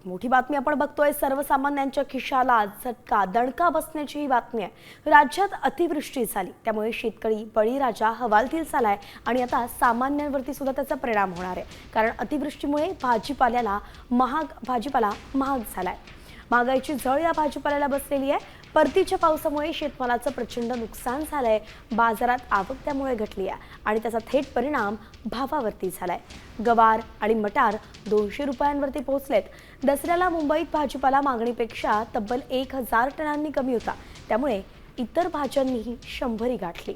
मोठी बातमी आपण बघतोय, सर्वसामान्यांच्या खिशाला झटका दणका बसण्याची ही बातमी आहे। राज्यात अतिवृष्टी झाली, त्यामुळे शेतकरी बळीराजा हवालदिल झालाय आणि आता सामान्यांवरती सुद्धा त्याचा परिणाम होणार आहे। कारण अतिवृष्टीमुळे भाजीपाला महाग झालाय। महागाईची झळ या भाजीपाल्याला बसलेली आहे। परतीच्या पावसामुळे शेतमालाचं प्रचंड नुकसान झालंय। बाजारात आवक त्यामुळे घटली आहे आणि त्याचा थेट परिणाम भावावरती झालाय। गवार आणि मटार 200 रुपयांवरती पोहोचलेत। दसऱ्याला मुंबईत भाजीपाला मागणीपेक्षा तब्बल 1000 टनांनी कमी होता, त्यामुळे इतर भाज्यांनीही 100 गाठली।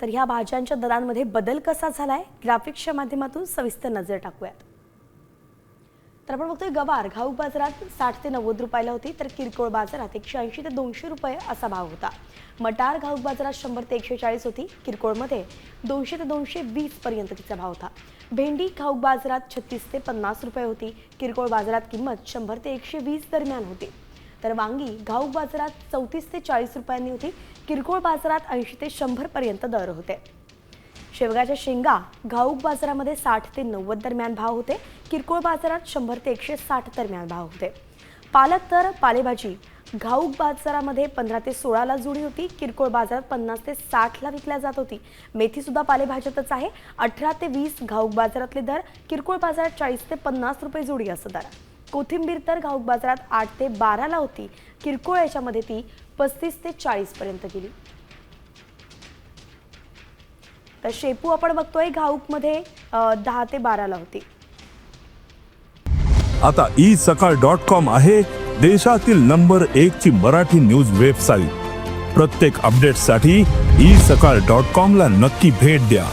तर ह्या भाज्यांच्या दरांमध्ये बदल कसा झालाय, ग्राफिक्सच्या माध्यमातून सविस्तर नजर टाकूयात। तर आपण बघतोय, गवार घाऊक बाजारात 60 ते 90 रुपयाला होती, तर किरकोळ बाजारात 180 ते 200 रुपये असा भाव होता। मटार घाऊक बाजारात 100 ते 140 होती, किरकोळमध्ये 200 ते 220 पर्यंत तिचा भाव होता। भेंडी घाऊक बाजारात 36 ते 50 रुपये होती, किरकोळ बाजारात किंमत 100 ते 120 दरम्यान होती। तर वांगी घाऊक बाजारात 34 ते 40 रुपयांनी होती, किरकोळ बाजारात 80 ते 100 पर्यंत दर होते। शेवगाच्या शेंगा घाऊक बाजारामध्ये 60 ते 90 दरम्यान भाव होते, किरकोळ बाजारात 100 ते 160 दरम्यान भाव होते। पालक तर पालेभाजी घाऊक बाजारामध्ये 15 ते 16 ला जुडी होती, किरकोळ बाजारात 50 ते 60 ला विकल्या जात होती। मेथी सुद्धा पालेभाज्यातच आहे, 18 ते 20 घाऊक बाजारातले दर, किरकोळ बाजारात 40 ते 50 रुपये जुडी असं दर। कोथिंबीर तर घाऊक बाजारात 8 ते 12 ला होती, किरकोळ याच्यामध्ये ती 35 ते 40 पर्यंत गेली। तर शेपू आपण बघतोय, घाऊक मध्ये 10 ते 12 ला होती। आता isakal.com आहे देशातील नंबर 1 ची मराठी न्यूज वेबसाईट। प्रत्येक अपडेटसाठी isakal.com ला नक्की भेट द्या।